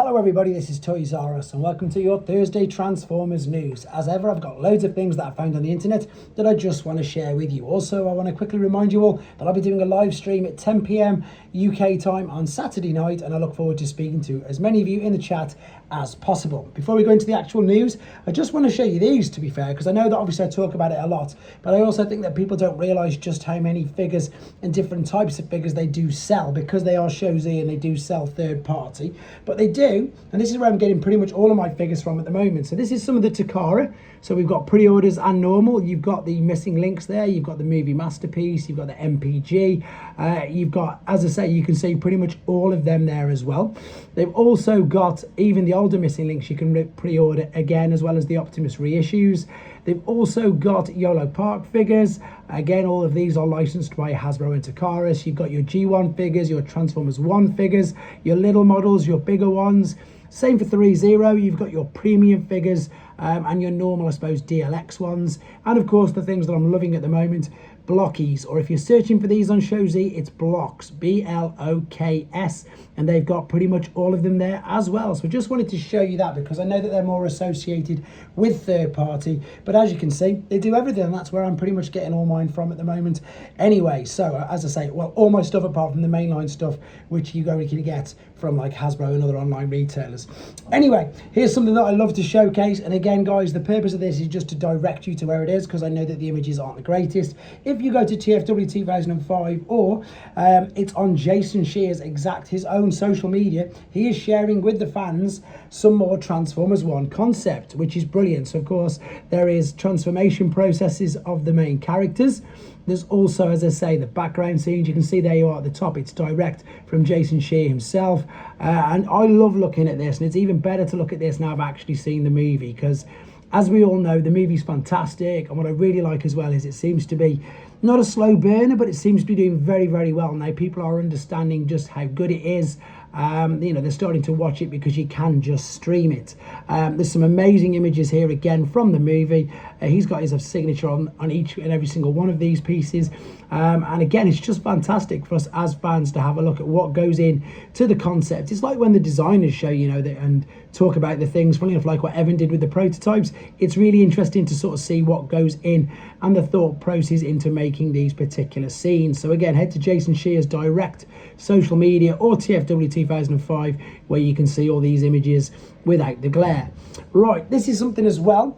Hello everybody, this is Toys R Us and welcome to your Thursday Transformers news. As ever, I've got loads of things that I found on the internet that I just want to share with you. Also, I want to quickly remind you all that I'll be doing a live stream at 10 PM UK time on Saturday night, and I look forward to speaking to as many of you in the chat as possible. Before we go into the actual news, I just want to show you these, to be fair, because I know that obviously I talk about it a lot, but I also think that people don't realise just how many figures and different types of figures they do sell, because they are Shozy and they do sell third party, but they do, and this is where I'm getting pretty much all of my figures from at the moment. So this is some of the Takara. So we've got pre-orders and normal. You've got the missing links there. You've got the movie masterpiece. You've got the MPG. You've got, as I say, you can see pretty much all of them there as well. They've also got even the older missing links you can pre-order again, as well as the Optimus reissues. They've also got YOLO Park figures. Again, all of these are licensed by Hasbro and Takara. So you've got your G1 figures, your Transformers 1 figures, your little models, your bigger ones. Same for 3-0, you've got your premium figures and your normal, I suppose, DLX ones. And of course, the things that I'm loving at the moment, blockies, or if you're searching for these on Shozy, it's blocks, BLOKS, and they've got pretty much all of them there as well. So I just wanted to show you that because I know that they're more associated with third party, but as you can see, they do everything, and that's where I'm pretty much getting all mine from at the moment. Anyway, so as I say, well, all my stuff apart from the mainline stuff, which you can get from like Hasbro and other online retailers. Anyway, here's something that I love to showcase, and again, guys, the purpose of this is just to direct you to where it is, because I know that the images aren't the greatest. If you go to TFW 2005, or it's on Jason Shear's his own social media, he is sharing with the fans some more Transformers 1 concept, which is brilliant. So of course there is transformation processes of the main characters. There's also, as I say, the background scenes. You can see there you are at the top. It's direct from Jason Shear himself. And I love looking at this, and it's even better to look at this now I've actually seen the movie, because as we all know, the movie's fantastic. And what I really like as well is it seems to be not a slow burner, but it seems to be doing very, very well. Now people are understanding just how good it is. They're starting to watch it because you can just stream it. There's some amazing images here again from the movie. He's got his signature on each and every single one of these pieces. And again, it's just fantastic for us as fans to have a look at what goes in to the concept. It's like when the designers show, and talk about the things, funny enough, like what Evan did with the prototypes. It's really interesting to sort of see what goes in and the thought process into making these particular scenes. So again, head to Jason Shear's direct social media or TFW 2005, where you can see all these images without the glare. Right, this is something as well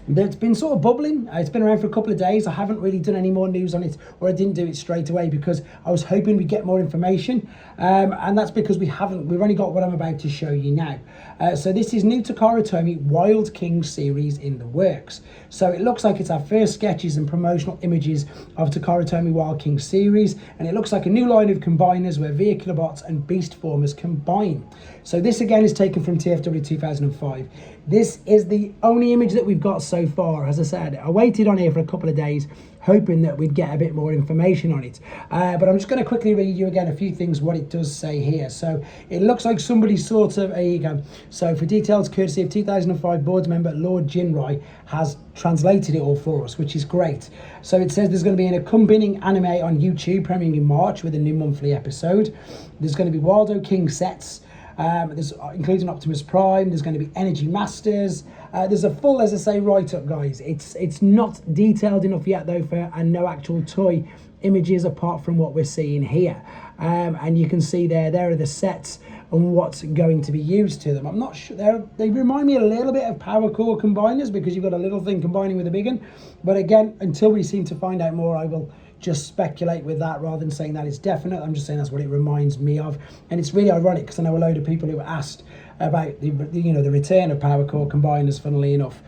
that's been sort of bubbling. It's been around for a couple of days. I haven't really done any more news on it, or I didn't do it straight away because I was hoping we'd get more information, and that's because we've only got what I'm about to show you now. So this is new Takara Tomy Wild King series in the works. So it looks like it's our first sketches and promotional images of Takara Tomy Wild King series, and it looks like a new line of combiners where vehicular bots and beast formers combine. So this again is taken from TFW 2005. This is the only image that we've got so far. As I said, I waited on here for a couple of days, hoping that we'd get a bit more information on it. But I'm just going to quickly read you again a few things, what it does say here. So it looks like somebody sort of, there you go. So for details, courtesy of 2005 board member Lord Jinrai has translated it all for us, which is great. So it says there's going to be an accompanying anime on YouTube premiering in March with a new monthly episode. There's going to be Waldo King sets. There's including Optimus Prime. There's going to be Energy Masters. There's a full, as I say, write-up, guys. It's not detailed enough yet though and no actual toy images apart from what we're seeing here. And you can see there are the sets and what's going to be used to them. I'm not sure, they remind me a little bit of Power Core combiners, because you've got a little thing combining with a big one. But again, until we seem to find out more, I will just speculate with that rather than saying that it's definite. I'm just saying that's what it reminds me of. And it's really ironic because I know a load of people who asked about the return of Power Core combiners, funnily enough.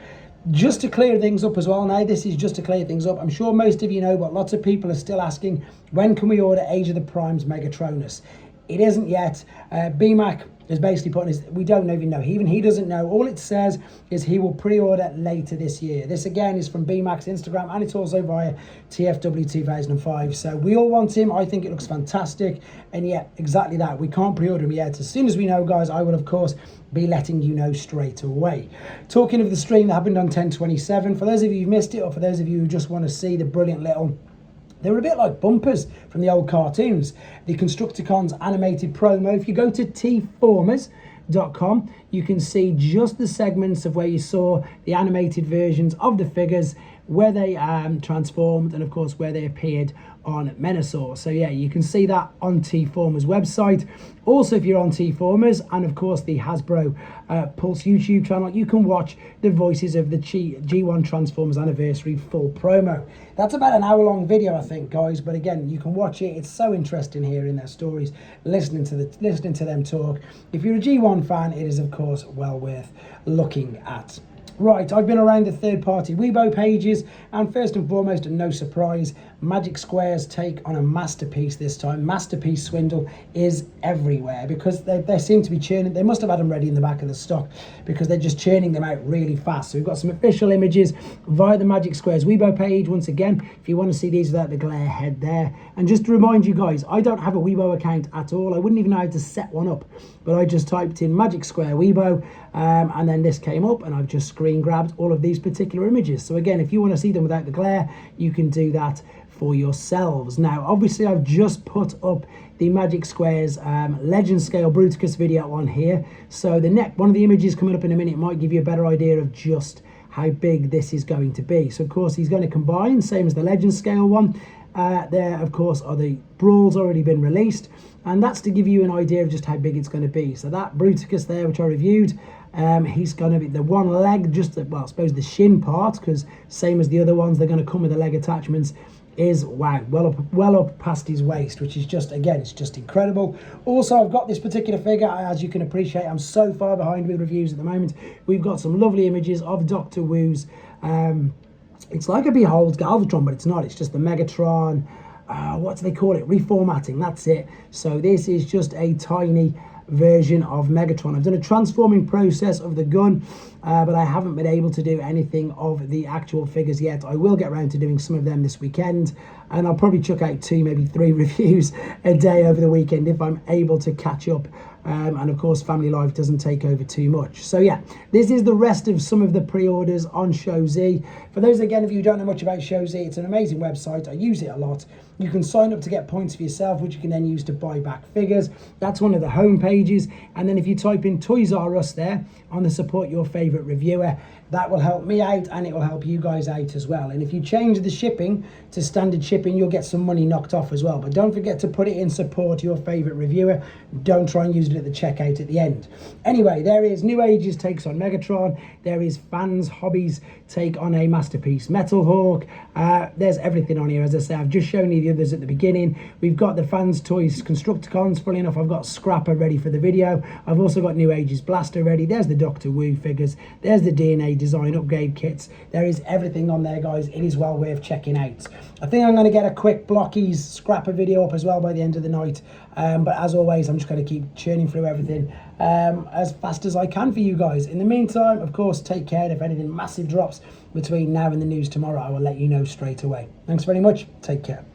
Just to clear things up as well, now this is just to clear things up. I'm sure most of you know, but lots of people are still asking, when can we order Age of the Primes Megatronus? It isn't yet. BMAC is basically putting his, we don't even know. Even he doesn't know. All it says is he will pre-order later this year. This again is from BMAC's Instagram, and it's also via TFW 2005. So we all want him. I think it looks fantastic. And yet, exactly that. We can't pre-order him yet. As soon as we know, guys, I will, of course, be letting you know straight away. Talking of the stream that happened on 10/27, for those of you who missed it, or for those of you who just want to see the brilliant little They were a bit like bumpers from the old cartoons. The Constructicons animated promo. If you go to T-Formers, takara.com, you can see just the segments of where you saw the animated versions of the figures, where they transformed, and of course where they appeared on Menasor. So yeah, you can see that on T-Formers website. Also, if you're on T-Formers and of course the Hasbro Pulse YouTube channel, you can watch the voices of the G1 Transformers Anniversary full promo. That's about an hour-long video, I think, guys. But again, you can watch it. It's so interesting hearing their stories, listening to them talk. If you're a G1 fan, it is of course well worth looking at. Right, I've been around the third-party Weibo pages, and first and foremost, no surprise, Magic Square's take on a masterpiece this time. Masterpiece swindle is everywhere because they seem to be churning. They must have had them ready in the back of the stock because they're just churning them out really fast. So we've got some official images via the Magic Square's Weibo page. Once again, if you want to see these without the glare head there. And just to remind you guys, I don't have a Weibo account at all. I wouldn't even know how to set one up, but I just typed in Magic Square Weibo, and then this came up, and I've just screen grabbed all of these particular images. So again, if you want to see them without the glare, you can do that for yourselves. Now, obviously, I've just put up the Magic Squares Legend Scale Bruticus video on here. So one of the images coming up in a minute might give you a better idea of just how big this is going to be. So of course, he's going to combine, same as the Legend Scale one. There, of course, are the brawls already been released, and that's to give you an idea of just how big it's going to be. So that Bruticus there, which I reviewed, he's going to be the one leg, just well, I suppose the shin part, because same as the other ones, they're going to come with the leg attachments, is wow, well up past his waist, which is just, again, it's just incredible. Also, I've got this particular figure, as you can appreciate, I'm so far behind with reviews at the moment. We've got some lovely images of Dr. Wu's, it's like a Behold Galvatron, but it's not, it's just the Megatron, what do they call it, reformatting, that's it. So this is just a tiny version of Megatron. I've done a transforming process of the gun, but I haven't been able to do anything of the actual figures yet. I will get around to doing some of them this weekend, and I'll probably chuck out 2, maybe 3 reviews a day over the weekend if I'm able to catch up. And of course, family life doesn't take over too much. So yeah, this is the rest of some of the pre-orders on Show Z. For those, again, of you who don't know much about Show Z, it's an amazing website. I use it a lot. You can sign up to get points for yourself, which you can then use to buy back figures. That's one of the home pages. And then if you type in Toys R Us there on the support your favorite reviewer, that will help me out and it will help you guys out as well. And if you change the shipping to standard shipping, you'll get some money knocked off as well. But don't forget to put it in support your favorite reviewer. Don't try and use it at the checkout at the end. Anyway, there is New Ages takes on Megatron. There is Fans Hobbies take on a Masterpiece Metal Hawk. There's everything on here. As I say, I've just shown you the others at the beginning. We've got the Fans Toys Constructicons. Funnily enough, I've got Scrapper ready for the video. I've also got New Ages Blaster ready. There's the Doctor Wu figures. There's the DNA Design upgrade kits. There is everything on there, guys. It is well worth checking out. I think I'm going to get a quick Blockies Scrapper video up as well by the end of the night. But as always, I'm just going to keep churning through everything as fast as I can for you guys. In the meantime, of course, take care. If anything massive drops between now and the news tomorrow, I will let you know straight away. Thanks very much. Take care.